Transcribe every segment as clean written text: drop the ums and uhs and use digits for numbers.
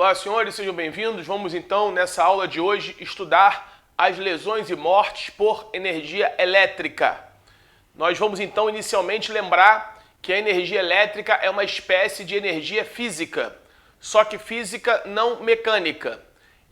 Olá, senhores, sejam bem-vindos. Vamos então, nessa aula de hoje, estudar as lesões e mortes por energia elétrica. Nós vamos então, inicialmente, lembrar que a energia elétrica é uma espécie de energia física, só que física não mecânica.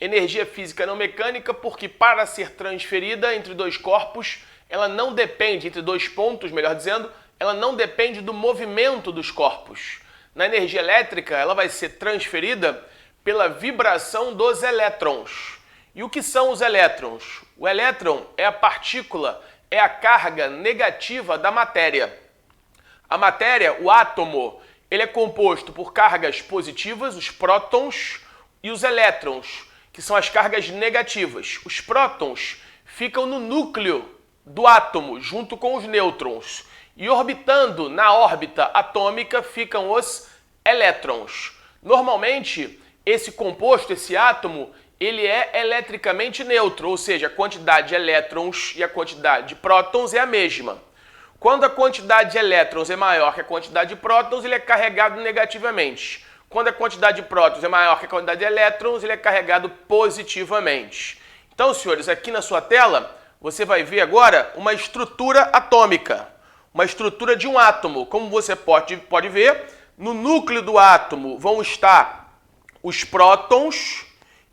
Energia física não mecânica porque, para ser transferida entre dois corpos, ela não depende, entre dois pontos, melhor dizendo, ela não depende do movimento dos corpos. Na energia elétrica, ela vai ser transferida pela vibração dos elétrons. E o que são os elétrons? O elétron é a partícula, é a carga negativa da matéria. A matéria, o átomo, ele é composto por cargas positivas, os prótons, e os elétrons, que são as cargas negativas. Os prótons ficam no núcleo do átomo, junto com os nêutrons. E orbitando na órbita atômica ficam os elétrons. Normalmente, esse composto, esse átomo, ele é eletricamente neutro, ou seja, a quantidade de elétrons e a quantidade de prótons é a mesma. Quando a quantidade de elétrons é maior que a quantidade de prótons, ele é carregado negativamente. Quando a quantidade de prótons é maior que a quantidade de elétrons, ele é carregado positivamente. Então, senhores, aqui na sua tela, você vai ver agora uma estrutura atômica, uma estrutura de um átomo. Como você pode ver, no núcleo do átomo vão estar os prótons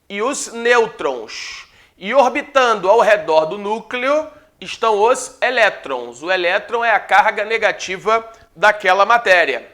e os nêutrons. E orbitando ao redor do núcleo estão os elétrons. O elétron é a carga negativa daquela matéria.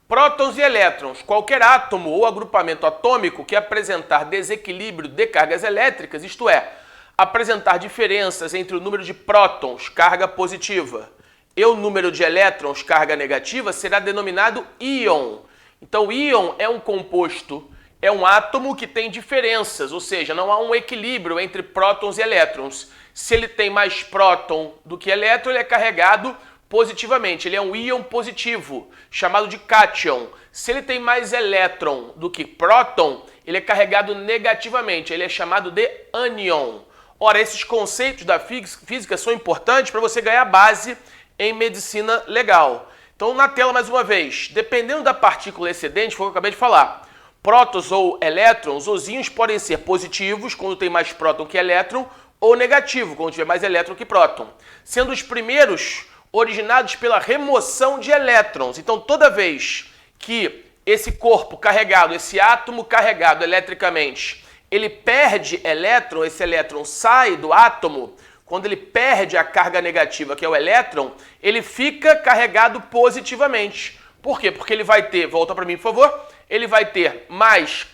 Prótons e elétrons. Qualquer átomo ou agrupamento atômico que apresentar desequilíbrio de cargas elétricas, isto é, apresentar diferenças entre o número de prótons, carga positiva, e o número de elétrons, carga negativa, será denominado íon. Então, o íon é um composto, é um átomo que tem diferenças, ou seja, não há um equilíbrio entre prótons e elétrons. Se ele tem mais próton do que elétron, ele é carregado positivamente. Ele é um íon positivo, chamado de cátion. Se ele tem mais elétron do que próton, ele é carregado negativamente. Ele é chamado de ânion. Ora, esses conceitos da física são importantes para você ganhar base em medicina legal. Então, na tela, mais uma vez, dependendo da partícula excedente, foi o que eu acabei de falar, prótons ou elétrons, os íons podem ser positivos, quando tem mais próton que elétron, ou negativo, quando tiver mais elétron que próton, sendo os primeiros originados pela remoção de elétrons. Então, toda vez que esse corpo carregado, esse átomo carregado eletricamente, ele perde elétron, esse elétron sai do átomo, quando ele perde a carga negativa, que é o elétron, ele fica carregado positivamente. Por quê? Porque ele vai ter, volta para mim, por favor, ele vai ter mais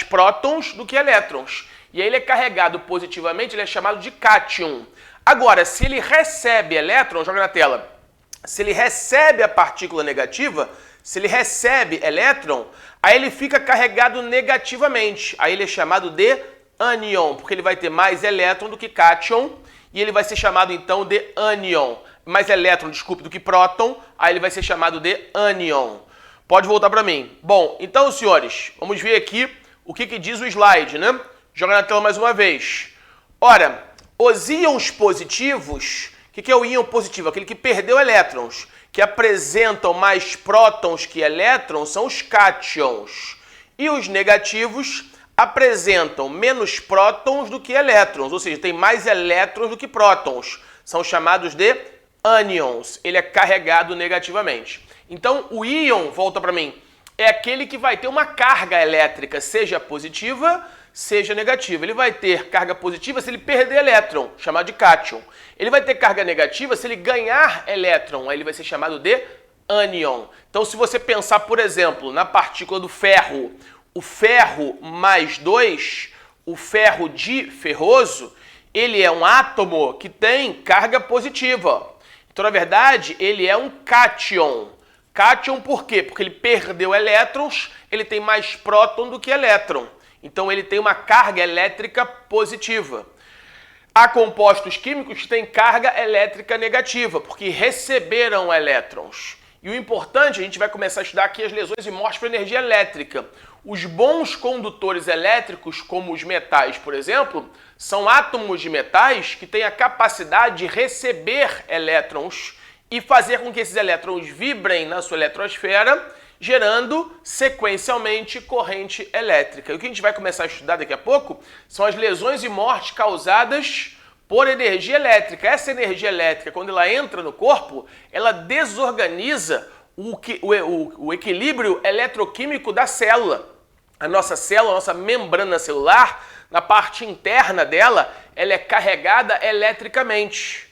prótons do que elétrons. E aí ele é carregado positivamente, ele é chamado de cátion. Agora, se ele recebe elétron, joga na tela, se ele recebe a partícula negativa, se ele recebe elétron, aí ele fica carregado negativamente. Aí ele é chamado de ânion, porque ele vai ter mais elétron do que cátion, e ele vai ser chamado então de ânion. Mais elétron, desculpe, do que próton, aí ele vai ser chamado de ânion. Pode voltar para mim. Bom, então, senhores, vamos ver aqui o que diz o slide, né? Joga na tela mais uma vez. Ora, os íons positivos, o que é o íon positivo? Aquele que perdeu elétrons, que apresentam mais prótons que elétrons, são os cátions. E os negativos apresentam menos prótons do que elétrons, ou seja, tem mais elétrons do que prótons. São chamados de ânions. Ele é carregado negativamente. Então, o íon, volta para mim, é aquele que vai ter uma carga elétrica, seja positiva, seja negativa. Ele vai ter carga positiva se ele perder elétron, chamado de cátion. Ele vai ter carga negativa se ele ganhar elétron, aí ele vai ser chamado de ânion. Então, se você pensar, por exemplo, na partícula do ferro, o ferro mais 2, o ferro diferroso, ele é um átomo que tem carga positiva. Então, na verdade, ele é um cátion. Cátion por quê? Porque ele perdeu elétrons, ele tem mais próton do que elétron. Então, ele tem uma carga elétrica positiva. Há compostos químicos que têm carga elétrica negativa, porque receberam elétrons. E o importante, a gente vai começar a estudar aqui as lesões e mortes por energia elétrica. Os bons condutores elétricos, como os metais, por exemplo, são átomos de metais que têm a capacidade de receber elétrons e fazer com que esses elétrons vibrem na sua eletrosfera gerando sequencialmente corrente elétrica. E o que a gente vai começar a estudar daqui a pouco são as lesões e mortes causadas por energia elétrica. Essa energia elétrica, quando ela entra no corpo, ela desorganiza o equilíbrio eletroquímico da célula. A nossa célula, a nossa membrana celular, na parte interna dela, ela é carregada eletricamente.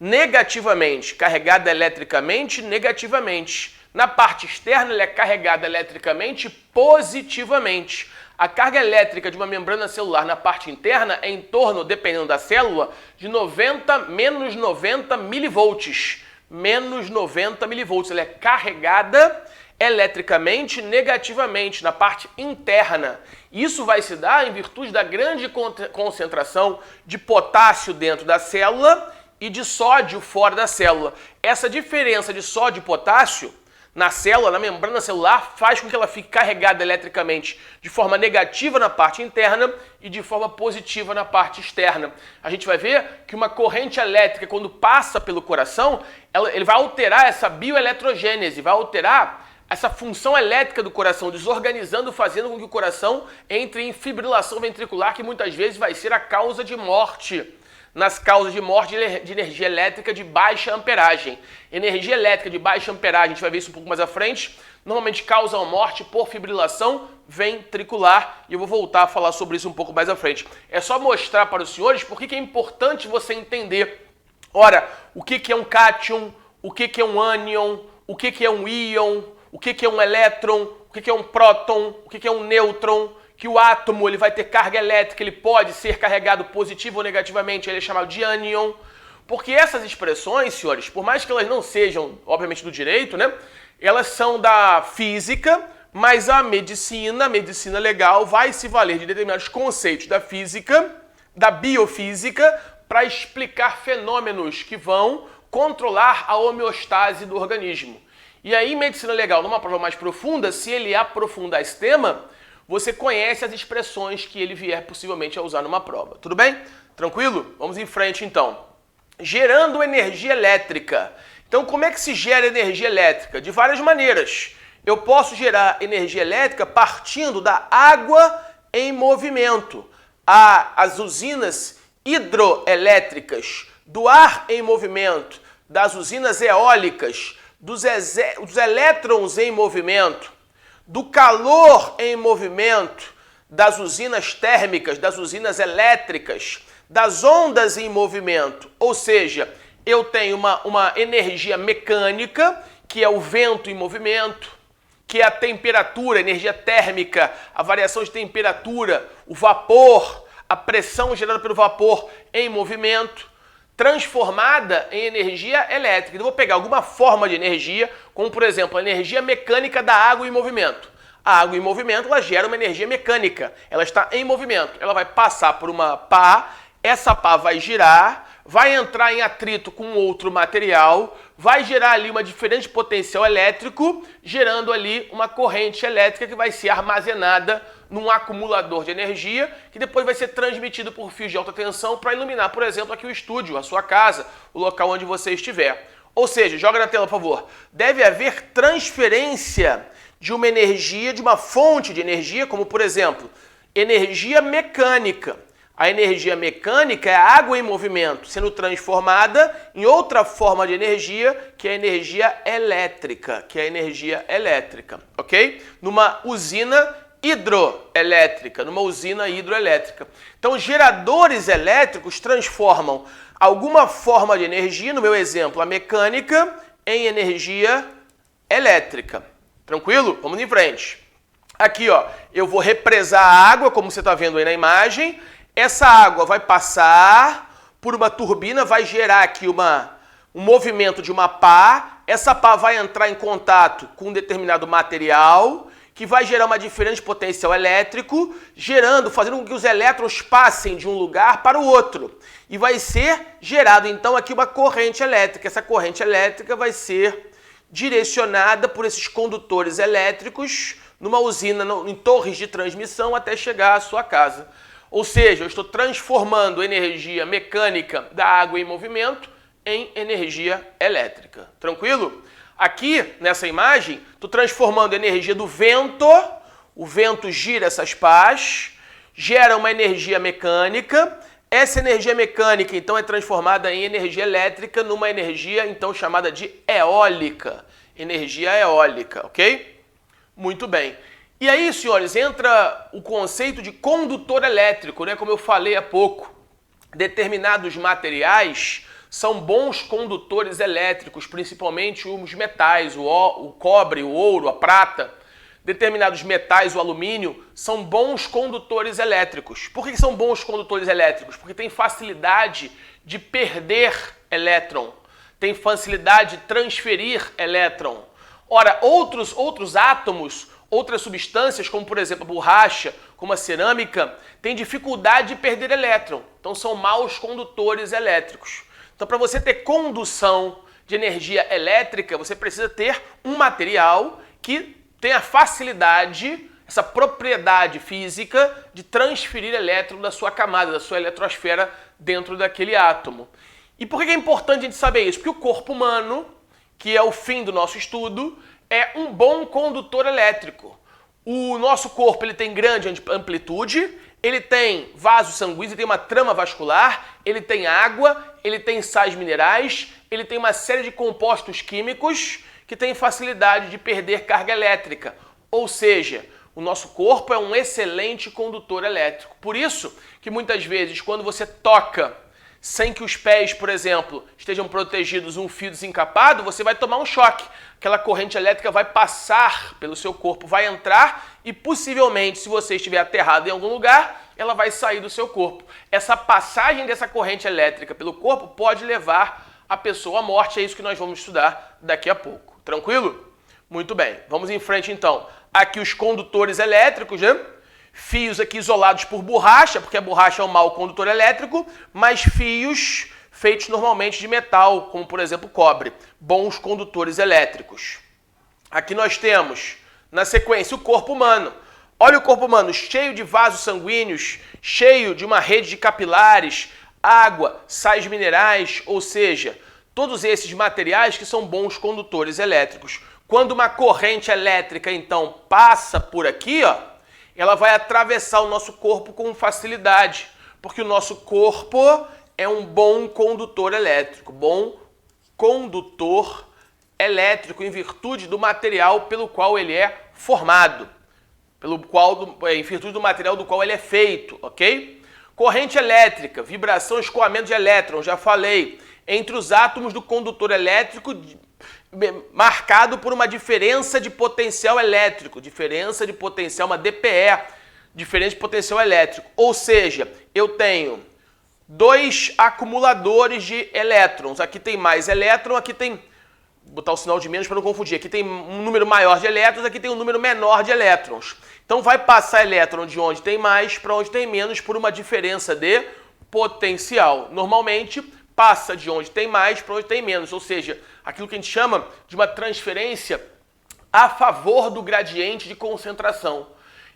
Negativamente. Carregada eletricamente, negativamente. Na parte externa, ela é carregada eletricamente, positivamente. A carga elétrica de uma membrana celular na parte interna é em torno, dependendo da célula, de menos 90 milivolts. Menos 90 milivolts. Ela é carregada eletricamente, negativamente, na parte interna. Isso vai se dar em virtude da grande concentração de potássio dentro da célula e de sódio fora da célula. Essa diferença de sódio e potássio na célula, na membrana celular, faz com que ela fique carregada eletricamente de forma negativa na parte interna e de forma positiva na parte externa. A gente vai ver que uma corrente elétrica, quando passa pelo coração, ele vai alterar essa bioeletrogênese, vai alterar essa função elétrica do coração, desorganizando, fazendo com que o coração entre em fibrilação ventricular, que muitas vezes vai ser a causa de morte. Nas causas de morte de energia elétrica de baixa amperagem. Energia elétrica de baixa amperagem, a gente vai ver isso um pouco mais à frente, normalmente causam morte por fibrilação ventricular, e eu vou voltar a falar sobre isso um pouco mais à frente. É só mostrar para os senhores por que é importante você entender, ora, o que é um cátion, o que é um ânion, o que é um íon, o que é um elétron, o que é um próton, o que é um nêutron, que o átomo ele vai ter carga elétrica, ele pode ser carregado positivo ou negativamente, ele é chamado de ânion. Porque essas expressões, senhores, por mais que elas não sejam, obviamente, do direito, né? Elas são da física, mas a medicina legal, vai se valer de determinados conceitos da física, da biofísica, para explicar fenômenos que vão controlar a homeostase do organismo. E aí, medicina legal, numa prova mais profunda, se ele aprofundar esse tema, você conhece as expressões que ele vier possivelmente a usar numa prova. Tudo bem? Tranquilo? Vamos em frente então. Gerando energia elétrica. Então, como é que se gera energia elétrica? De várias maneiras. Eu posso gerar energia elétrica partindo da água em movimento. As usinas hidroelétricas, do ar em movimento, das usinas eólicas, dos elétrons em movimento, do calor em movimento, das usinas térmicas, das usinas elétricas, das ondas em movimento. Ou seja, eu tenho uma energia mecânica, que é o vento em movimento, que é a temperatura, energia térmica, a variação de temperatura, o vapor, a pressão gerada pelo vapor em movimento, transformada em energia elétrica. Então, eu vou pegar alguma forma de energia, como por exemplo a energia mecânica da água em movimento. A água em movimento, ela gera uma energia mecânica, ela está em movimento, ela vai passar por uma pá, essa pá vai girar, vai entrar em atrito com outro material, vai gerar ali uma diferente potencial elétrico, gerando ali uma corrente elétrica que vai ser armazenada num acumulador de energia, que depois vai ser transmitido por fios de alta tensão para iluminar, por exemplo, aqui o estúdio, a sua casa, o local onde você estiver. Ou seja, joga na tela, por favor. Deve haver transferência de uma energia, de uma fonte de energia, como, por exemplo, energia mecânica. A energia mecânica é a água em movimento, sendo transformada em outra forma de energia, que é a energia elétrica, ok? Numa usina hidroelétrica, Então, geradores elétricos transformam alguma forma de energia, no meu exemplo, a mecânica, em energia elétrica. Tranquilo? Vamos em frente. Aqui, ó, eu vou represar a água, como você está vendo aí na imagem. Essa água vai passar por uma turbina, vai gerar aqui um movimento de uma pá. Essa pá vai entrar em contato com um determinado material, que vai gerar uma diferente potencial elétrico, fazendo com que os elétrons passem de um lugar para o outro. E vai ser gerado, então, aqui uma corrente elétrica. Essa corrente elétrica vai ser direcionada por esses condutores elétricos numa usina, em torres de transmissão, até chegar à sua casa. Ou seja, eu estou transformando energia mecânica da água em movimento em energia elétrica. Tranquilo? Aqui, nessa imagem, estou transformando a energia do vento, o vento gira essas pás, gera uma energia mecânica. Essa energia mecânica, então, é transformada em energia elétrica numa energia, então, chamada de eólica. Energia eólica, ok? Muito bem. E aí, senhores, entra o conceito de condutor elétrico, né? Como eu falei há pouco, determinados materiais são bons condutores elétricos, principalmente os metais, o cobre, o ouro, a prata. Determinados metais, o alumínio, são bons condutores elétricos. Por que são bons condutores elétricos? Porque tem facilidade de perder elétron, tem facilidade de transferir elétron. Ora, outros átomos, outras substâncias, como por exemplo a borracha, como a cerâmica, têm dificuldade de perder elétron. Então são maus condutores elétricos. Então, para você ter condução de energia elétrica, você precisa ter um material que tem a facilidade, essa propriedade física de transferir elétron da sua camada, da sua eletrosfera dentro daquele átomo. E por que é importante a gente saber isso? Porque o corpo humano, que é o fim do nosso estudo, é um bom condutor elétrico. O nosso corpo ele tem grande amplitude, ele tem vasos sanguíneos, ele tem uma trama vascular, ele tem água, ele tem sais minerais, ele tem uma série de compostos químicos que tem facilidade de perder carga elétrica. Ou seja, o nosso corpo é um excelente condutor elétrico. Por isso que muitas vezes quando você toca sem que os pés, por exemplo, estejam protegidos, um fio desencapado, você vai tomar um choque. Aquela corrente elétrica vai passar pelo seu corpo, vai entrar e possivelmente, se você estiver aterrado em algum lugar, ela vai sair do seu corpo. Essa passagem dessa corrente elétrica pelo corpo pode levar a pessoa à morte, é isso que nós vamos estudar daqui a pouco. Tranquilo? Muito bem, vamos em frente então. Aqui os condutores elétricos, né? Fios aqui isolados por borracha, porque a borracha é um mau condutor elétrico, mas fios feitos normalmente de metal, como por exemplo cobre, bons condutores elétricos. Aqui nós temos, na sequência, o corpo humano. Olha o corpo humano cheio de vasos sanguíneos, cheio de uma rede de capilares, água, sais minerais, ou seja, todos esses materiais que são bons condutores elétricos. Quando uma corrente elétrica, então, passa por aqui, ó, ela vai atravessar o nosso corpo com facilidade, porque o nosso corpo é um bom condutor elétrico, em virtude do material pelo qual ele é formado, em virtude do material do qual ele é feito, ok? Corrente elétrica, vibração, escoamento de elétrons, já falei, entre os átomos do condutor elétrico, marcado por uma diferença de potencial elétrico, uma DPE, diferença de potencial elétrico. Ou seja, eu tenho dois acumuladores de elétrons. Aqui tem mais elétron, aqui tem, vou botar o sinal de menos para não confundir, aqui tem um número maior de elétrons, aqui tem um número menor de elétrons. Então vai passar elétron de onde tem mais para onde tem menos por uma diferença de potencial. Normalmente passa de onde tem mais para onde tem menos, ou seja, aquilo que a gente chama de uma transferência a favor do gradiente de concentração.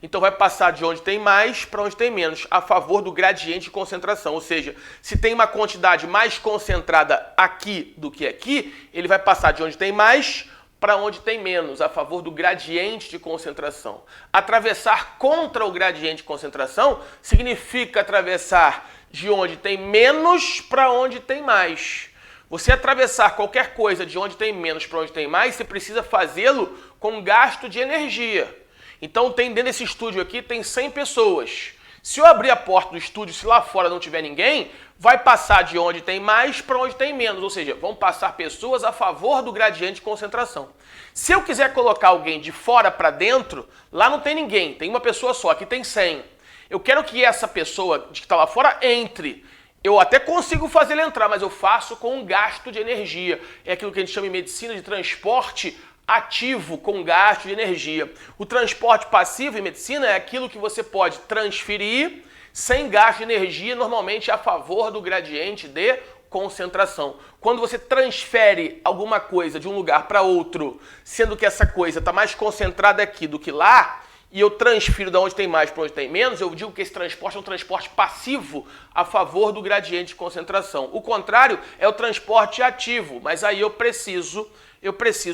Então vai passar de onde tem mais para onde tem menos, a favor do gradiente de concentração. Ou seja, se tem uma quantidade mais concentrada aqui do que aqui, ele vai passar de onde tem mais para onde tem menos, a favor do gradiente de concentração. Atravessar contra o gradiente de concentração significa atravessar de onde tem menos para onde tem mais. Você atravessar qualquer coisa de onde tem menos para onde tem mais, você precisa fazê-lo com gasto de energia. Então, dentro desse estúdio aqui, tem 100 pessoas. Se eu abrir a porta do estúdio, se lá fora não tiver ninguém, vai passar de onde tem mais para onde tem menos. Ou seja, vão passar pessoas a favor do gradiente de concentração. Se eu quiser colocar alguém de fora para dentro, lá não tem ninguém, tem uma pessoa só, aqui tem 100. Eu quero que essa pessoa que está lá fora entre. Eu até consigo fazer ele entrar, mas eu faço com um gasto de energia. É aquilo que a gente chama em medicina de transporte ativo com gasto de energia. O transporte passivo em medicina é aquilo que você pode transferir sem gasto de energia, normalmente a favor do gradiente de concentração. Quando você transfere alguma coisa de um lugar para outro, sendo que essa coisa está mais concentrada aqui do que lá, e eu transfiro de onde tem mais para onde tem menos, eu digo que esse transporte é um transporte passivo a favor do gradiente de concentração. O contrário é o transporte ativo, mas aí eu preciso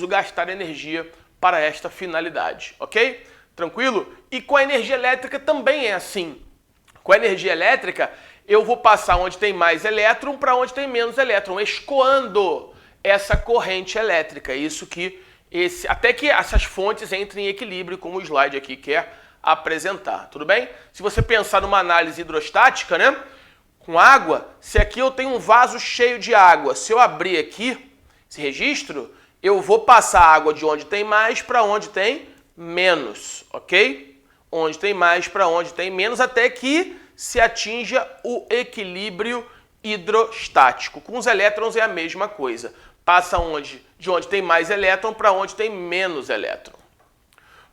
gastar energia para esta finalidade, ok? Tranquilo? E com a energia elétrica também é assim. Com a energia elétrica, eu vou passar onde tem mais elétron para onde tem menos elétron, escoando essa corrente elétrica. Isso que até que essas fontes entrem em equilíbrio, como o slide aqui quer apresentar, tudo bem? Se você pensar numa análise hidrostática, né, com água, se aqui eu tenho um vaso cheio de água, se eu abrir aqui esse registro, eu vou passar a água de onde tem mais para onde tem menos, ok? Onde tem mais para onde tem menos, até que se atinja o equilíbrio hidrostático. Com os elétrons é a mesma coisa. Passa de onde tem mais elétron para onde tem menos elétron.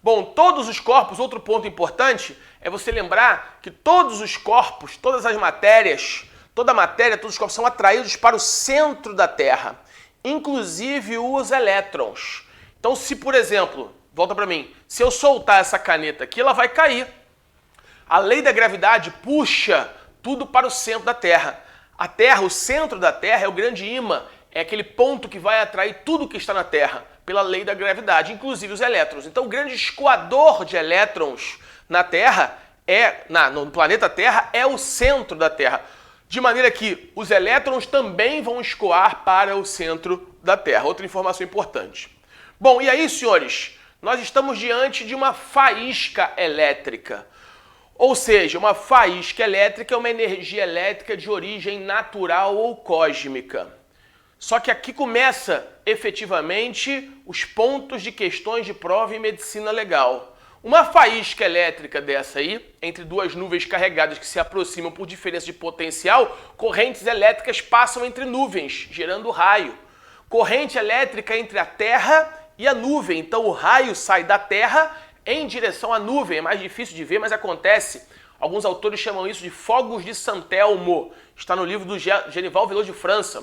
Bom, todos os corpos, outro ponto importante é você lembrar que todos os corpos, todas as matérias, toda a matéria, todos os corpos são atraídos para o centro da Terra, inclusive os elétrons. Então, se, por exemplo, volta para mim, se eu soltar essa caneta aqui, ela vai cair. A lei da gravidade puxa tudo para o centro da Terra. A Terra, o centro da Terra é o grande ímã, é aquele ponto que vai atrair tudo que está na Terra, pela lei da gravidade, inclusive os elétrons. Então, o grande escoador de elétrons na Terra, no planeta Terra, é o centro da Terra. De maneira que os elétrons também vão escoar para o centro da Terra. Outra informação importante. Bom, e aí, senhores, nós estamos diante de uma faísca elétrica. Ou seja, uma faísca elétrica é uma energia elétrica de origem natural ou cósmica. Só que aqui começa, efetivamente, os pontos de questões de prova em medicina legal. Uma faísca elétrica dessa aí, entre duas nuvens carregadas que se aproximam por diferença de potencial, correntes elétricas passam entre nuvens, gerando raio. Corrente elétrica entre a Terra e a nuvem. Então o raio sai da Terra em direção à nuvem. É mais difícil de ver, mas acontece. Alguns autores chamam isso de fogos de Santelmo. Está no livro do Genival Veloso de França.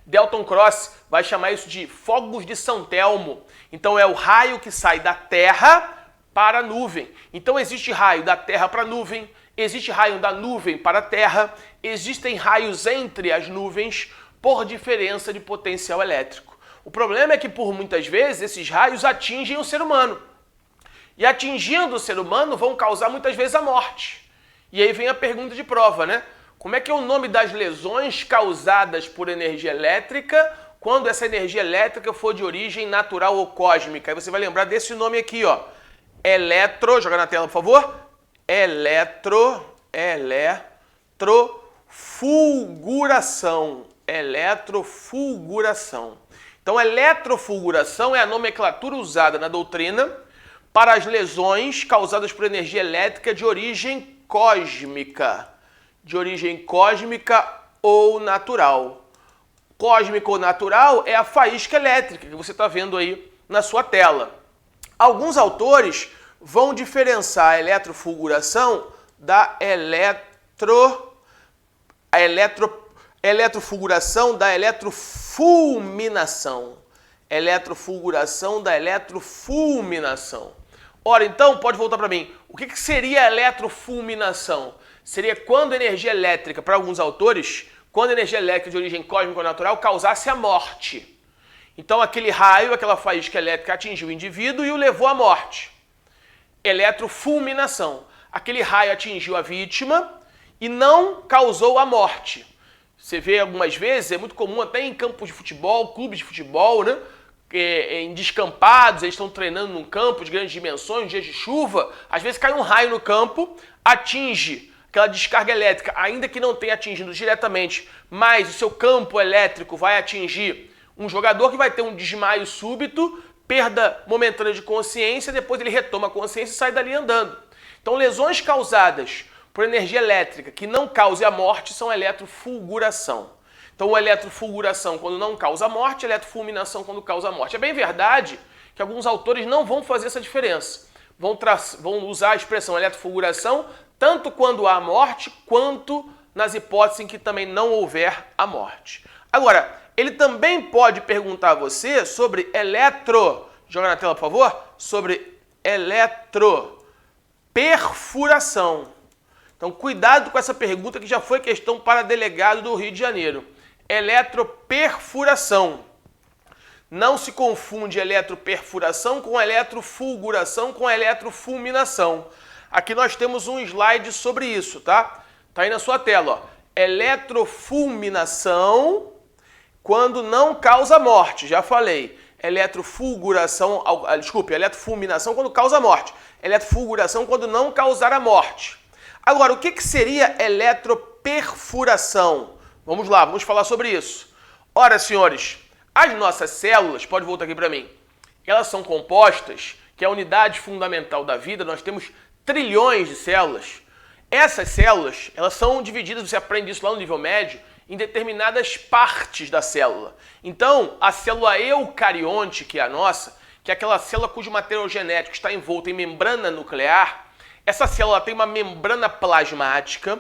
Dalton Cross vai chamar isso de fogos de Santelmo. Então é o raio que sai da Terra para a nuvem. Então existe raio da Terra para a nuvem, existe raio da nuvem para a Terra, existem raios entre as nuvens por diferença de potencial elétrico. O problema é que, por muitas vezes, esses raios atingem o ser humano. E atingindo o ser humano vão causar muitas vezes a morte. E aí vem a pergunta de prova, né? Como é que é o nome das lesões causadas por energia elétrica quando essa energia elétrica for de origem natural ou cósmica? Aí você vai lembrar desse nome aqui, ó. Joga na tela, por favor. Eletrofulguração. Eletrofulguração. Então, eletrofulguração é a nomenclatura usada na doutrina para as lesões causadas por energia elétrica de origem cósmica. De origem cósmica ou natural. Cósmica ou natural é a faísca elétrica que você está vendo aí na sua tela. Alguns autores vão diferenciar a eletrofulguração da eletrofulguração da eletrofulminação. Eletrofulguração da eletrofulminação. Ora, então, pode voltar para mim. O que seria a eletrofulminação? Seria quando a energia elétrica, para alguns autores, quando a energia elétrica de origem cósmica ou natural causasse a morte. Então, aquele raio, aquela faísca elétrica atingiu o indivíduo e o levou à morte. Eletrofulminação. Aquele raio atingiu a vítima e não causou a morte. Você vê algumas vezes, é muito comum até em campos de futebol, clubes de futebol, né? Em descampados, eles estão treinando num campo de grandes dimensões, dias de chuva, às vezes cai um raio no campo, atinge aquela descarga elétrica, ainda que não tenha atingido diretamente, mas o seu campo elétrico vai atingir um jogador que vai ter um desmaio súbito, perda momentânea de consciência, depois ele retoma a consciência e sai dali andando. Então, lesões causadas por energia elétrica que não cause a morte são eletrofulguração. Então, a eletrofulguração quando não causa a morte, a eletrofulminação quando causa a morte. É bem verdade que alguns autores não vão fazer essa diferença. Vão usar a expressão eletrofulguração tanto quando há a morte, quanto nas hipóteses em que também não houver a morte. Agora, ele também pode perguntar a você sobre joga na tela, por favor, sobre perfuração. Então, cuidado com essa pergunta que já foi questão para delegado do Rio de Janeiro. Eletroperfuração. Não se confunde eletroperfuração com eletrofulguração com eletrofulminação. Aqui nós temos um slide sobre isso, tá? Tá aí na sua tela, ó. Eletrofulminação quando não causa morte, já falei. Eletrofulminação quando causa morte. Eletrofulguração quando não causar a morte. Agora, o que seria eletroperfuração? Vamos lá, vamos falar sobre isso. Ora, senhores, as nossas células, pode voltar aqui para mim, elas são compostas, que é a unidade fundamental da vida, nós temos trilhões de células. Essas células, elas são divididas, você aprende isso lá no nível médio, em determinadas partes da célula. Então, a célula eucarionte, que é a nossa, que é aquela célula cujo material genético está envolto em membrana nuclear, essa célula tem uma membrana plasmática.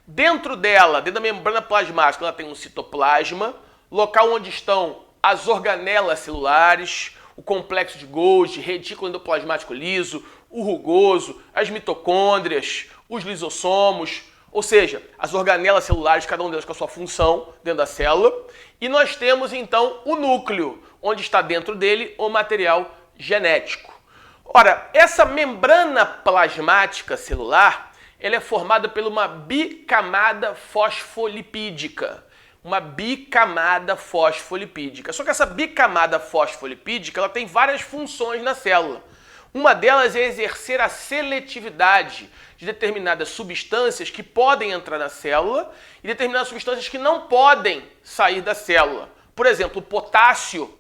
Dentro dela, dentro da membrana plasmática, ela tem um citoplasma, local onde estão as organelas celulares, o complexo de Golgi, retículo endoplasmático liso, o rugoso, as mitocôndrias, os lisossomos, ou seja, as organelas celulares, cada uma delas com a sua função dentro da célula. E nós temos, então, o núcleo, onde está dentro dele o material genético. Ora, essa membrana plasmática celular, ela é formada por uma bicamada fosfolipídica. Uma bicamada fosfolipídica. Só que essa bicamada fosfolipídica, ela tem várias funções na célula. Uma delas é exercer a seletividade de determinadas substâncias que podem entrar na célula e determinadas substâncias que não podem sair da célula. Por exemplo, o potássio,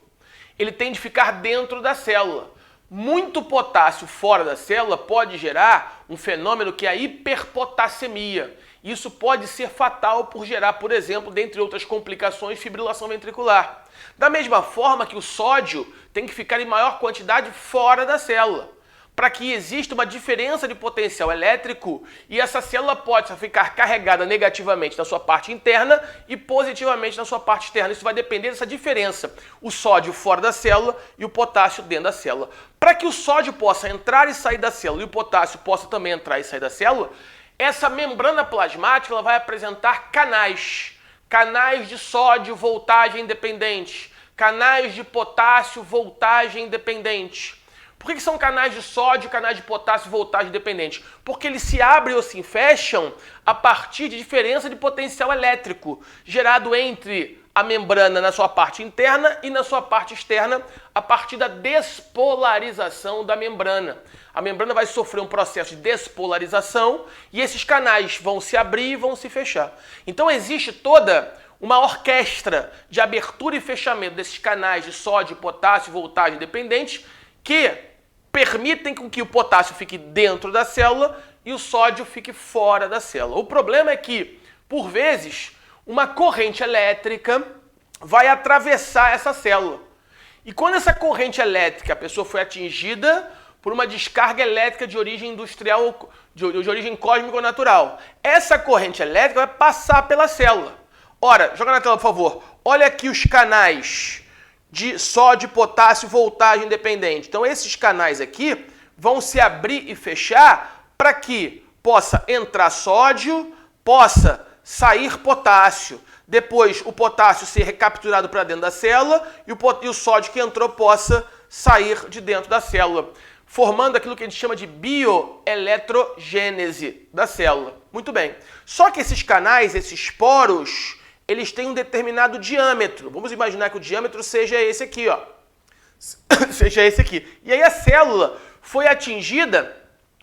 ele tem de ficar dentro da célula. Muito potássio fora da célula pode gerar um fenômeno que é a hiperpotassemia. Isso pode ser fatal por gerar, por exemplo, dentre outras complicações, fibrilação ventricular. Da mesma forma que o sódio tem que ficar em maior quantidade fora da célula, para que exista uma diferença de potencial elétrico e essa célula possa ficar carregada negativamente na sua parte interna e positivamente na sua parte externa. Isso vai depender dessa diferença, o sódio fora da célula e o potássio dentro da célula. Para que o sódio possa entrar e sair da célula e o potássio possa também entrar e sair da célula, essa membrana plasmática ela vai apresentar canais. Canais de sódio, voltagem independente. Canais de potássio, voltagem independente. Por que são canais de sódio, canais de potássio, voltagem independente? Porque eles se abrem ou se fecham a partir de diferença de potencial elétrico gerado entre a membrana na sua parte interna e na sua parte externa a partir da despolarização da membrana. A membrana vai sofrer um processo de despolarização e esses canais vão se abrir e vão se fechar. Então existe toda uma orquestra de abertura e fechamento desses canais de sódio, potássio, voltagem independente que permitem com que o potássio fique dentro da célula e o sódio fique fora da célula. O problema é que, por vezes, uma corrente elétrica vai atravessar essa célula. E quando essa corrente elétrica, a pessoa foi atingida por uma descarga elétrica de origem industrial, de origem cósmica ou natural, essa corrente elétrica vai passar pela célula. Ora, joga na tela, por favor. Olha aqui os canais de sódio, potássio, voltagem independente. Então, esses canais aqui vão se abrir e fechar para que possa entrar sódio, possa sair potássio. Depois, o potássio ser recapturado para dentro da célula e o sódio que entrou possa sair de dentro da célula, formando aquilo que a gente chama de bioeletrogênese da célula. Muito bem. Só que esses canais, esses poros, eles têm um determinado diâmetro. Vamos imaginar que o diâmetro seja esse aqui, ó. Seja esse aqui. E aí a célula foi atingida,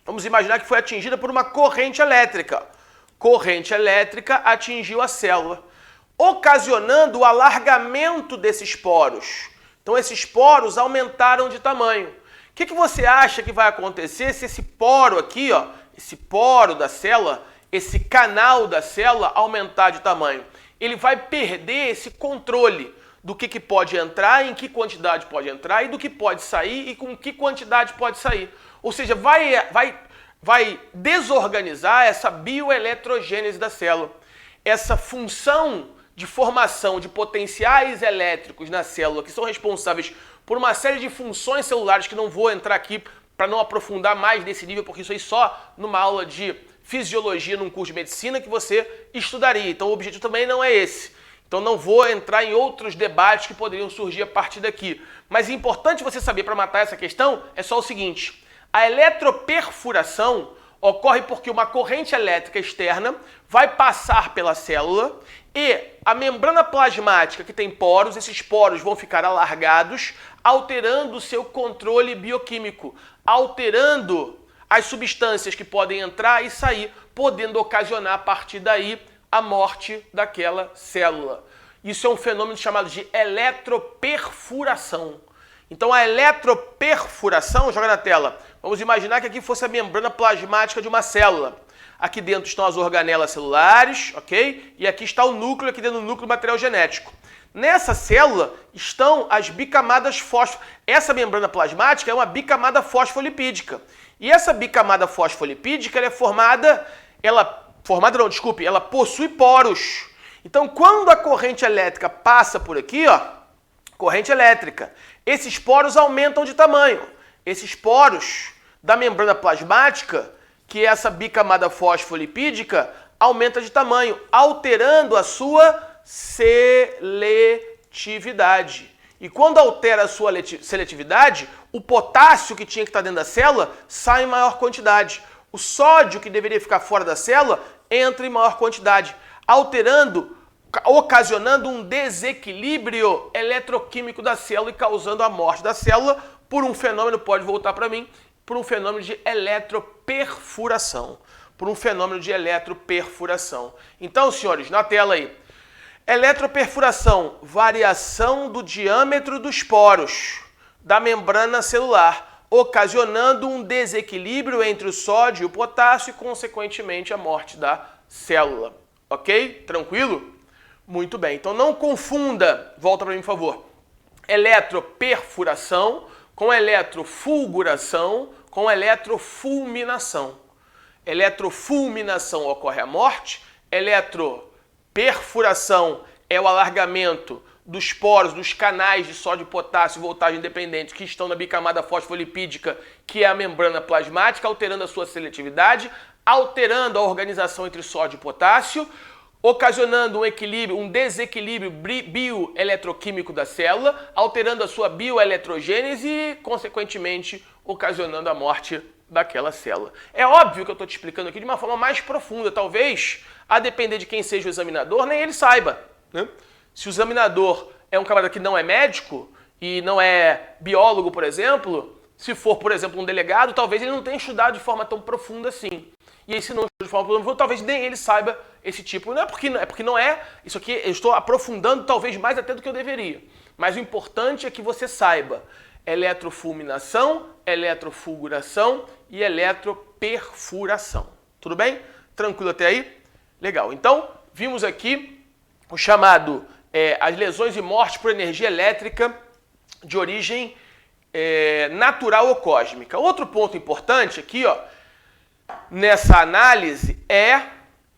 vamos imaginar que foi atingida por uma corrente elétrica. Corrente elétrica atingiu a célula, ocasionando o alargamento desses poros. Então esses poros aumentaram de tamanho. O que você acha que vai acontecer se esse poro aqui, ó, esse poro da célula, esse canal da célula aumentar de tamanho? Ele vai perder esse controle do que pode entrar, em que quantidade pode entrar e do que pode sair e com que quantidade pode sair. Ou seja, vai desorganizar essa bioeletrogênese da célula. Essa função de formação de potenciais elétricos na célula, que são responsáveis por uma série de funções celulares que não vou entrar aqui para não aprofundar mais nesse nível, porque isso aí só numa aula de fisiologia num curso de medicina que você estudaria. Então o objetivo também não é esse. Então não vou entrar em outros debates que poderiam surgir a partir daqui. Mas é importante você saber para matar essa questão é só o seguinte: a eletroperfuração ocorre porque uma corrente elétrica externa vai passar pela célula e a membrana plasmática que tem poros, esses poros vão ficar alargados, alterando o seu controle bioquímico, alterando as substâncias que podem entrar e sair, podendo ocasionar a partir daí a morte daquela célula. Isso é um fenômeno chamado de eletroperfuração. Então a eletroperfuração, joga na tela, vamos imaginar que aqui fosse a membrana plasmática de uma célula. Aqui dentro estão as organelas celulares, ok? E aqui está o núcleo, aqui dentro do núcleo, material genético. Nessa célula estão as bicamadas fosfo. Essa membrana plasmática é uma bicamada fosfolipídica. E essa bicamada fosfolipídica ela é ela possui poros. Então, quando a corrente elétrica passa por aqui, ó, corrente elétrica, esses poros aumentam de tamanho. Esses poros da membrana plasmática, que é essa bicamada fosfolipídica, aumenta de tamanho, alterando a sua seletividade. E quando altera a sua seletividade, o potássio que tinha que estar dentro da célula sai em maior quantidade. O sódio que deveria ficar fora da célula entra em maior quantidade, ocasionando um desequilíbrio eletroquímico da célula e causando a morte da célula por um fenômeno, pode voltar para mim, por um fenômeno de eletroperfuração. Então, senhores, na tela aí. Eletroperfuração, variação do diâmetro dos poros da membrana celular, ocasionando um desequilíbrio entre o sódio e o potássio e, consequentemente, a morte da célula. Ok? Tranquilo? Muito bem. Então não confunda, volta para mim, por favor, eletroperfuração com eletrofulguração com eletrofulminação. Eletrofulminação ocorre a morte, eletroperfuração é o alargamento dos poros, dos canais de sódio e potássio voltagem independente que estão na bicamada fosfolipídica, que é a membrana plasmática, alterando a sua seletividade, alterando a organização entre sódio e potássio, ocasionando um desequilíbrio bioeletroquímico da célula, alterando a sua bioeletrogênese e, consequentemente, ocasionando a morte daquela célula. É óbvio que eu estou te explicando aqui de uma forma mais profunda, talvez, a depender de quem seja o examinador, nem ele saiba, né? Se o examinador é um camarada que não é médico e não é biólogo, por exemplo, se for, por exemplo, um delegado, talvez ele não tenha estudado de forma tão profunda assim. E aí, se não estudar de forma profunda, talvez nem ele saiba esse tipo. Não é porque não é, isso aqui eu estou aprofundando talvez mais até do que eu deveria. Mas o importante é que você saiba eletrofulminação, eletrofulguração e eletroperfuração. Tudo bem? Tranquilo até aí? Legal. Então, vimos aqui o chamado as lesões e mortes por energia elétrica de origem natural ou cósmica. Outro ponto importante aqui, ó, nessa análise é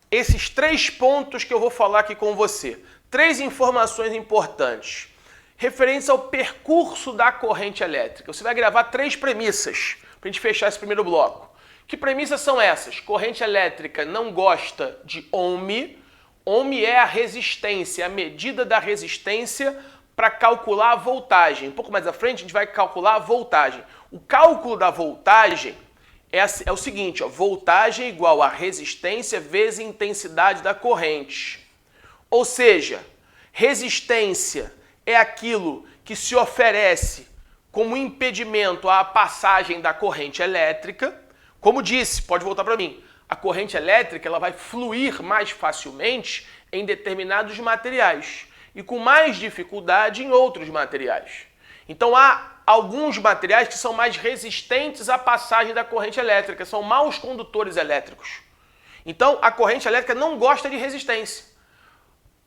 esses 3 pontos que eu vou falar aqui com você. 3 informações importantes referentes ao percurso da corrente elétrica. Você vai gravar 3 premissas para a gente fechar esse primeiro bloco. Que premissas são essas? Corrente elétrica não gosta de ohm. Ohm é a resistência, a medida da resistência para calcular a voltagem. Um pouco mais à frente a gente vai calcular a voltagem. O cálculo da voltagem é o seguinte, ó, voltagem igual a resistência vezes intensidade da corrente. Ou seja, resistência é aquilo que se oferece como impedimento à passagem da corrente elétrica. Como disse, pode voltar para mim, a corrente elétrica ela vai fluir mais facilmente em determinados materiais e com mais dificuldade em outros materiais. Então há alguns materiais que são mais resistentes à passagem da corrente elétrica, são maus condutores elétricos. Então a corrente elétrica não gosta de resistência.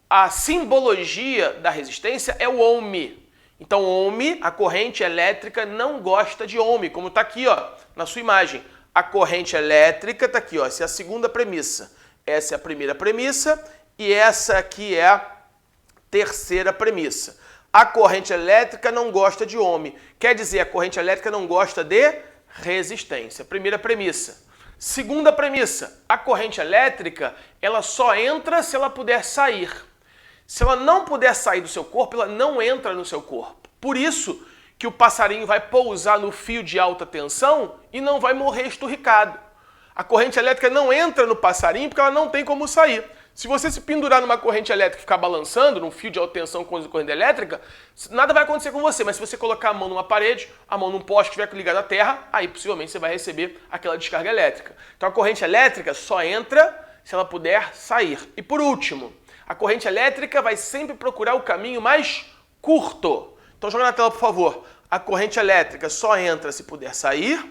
A simbologia da resistência é o ohm. Então ohm, a corrente elétrica não gosta de ohm, como está aqui, ó, na sua imagem. A corrente elétrica está aqui, ó, essa é a segunda premissa. Essa é a primeira premissa e essa aqui é a terceira premissa. A corrente elétrica não gosta de ohm. Quer dizer, a corrente elétrica não gosta de resistência. Primeira premissa. Segunda premissa, a corrente elétrica, ela só entra se ela puder sair. Se ela não puder sair do seu corpo, ela não entra no seu corpo. Por isso que o passarinho vai pousar no fio de alta tensão e não vai morrer esturricado. A corrente elétrica não entra no passarinho porque ela não tem como sair. Se você se pendurar numa corrente elétrica e ficar balançando, num fio de alta tensão com corrente elétrica, nada vai acontecer com você. Mas se você colocar a mão numa parede, a mão num poste que estiver ligado à terra, aí possivelmente você vai receber aquela descarga elétrica. Então a corrente elétrica só entra se ela puder sair. E por último, a corrente elétrica vai sempre procurar o caminho mais curto. Então joga na tela, por favor. A corrente elétrica só entra se puder sair.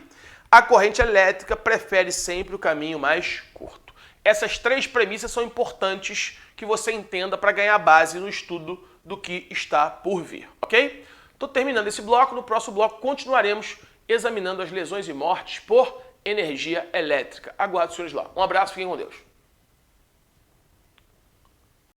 A corrente elétrica prefere sempre o caminho mais curto. Essas três premissas são importantes que você entenda para ganhar base no estudo do que está por vir, ok? Estou terminando esse bloco, no próximo bloco continuaremos examinando as lesões e mortes por energia elétrica. Aguardo os senhores lá. Um abraço, fiquem com Deus.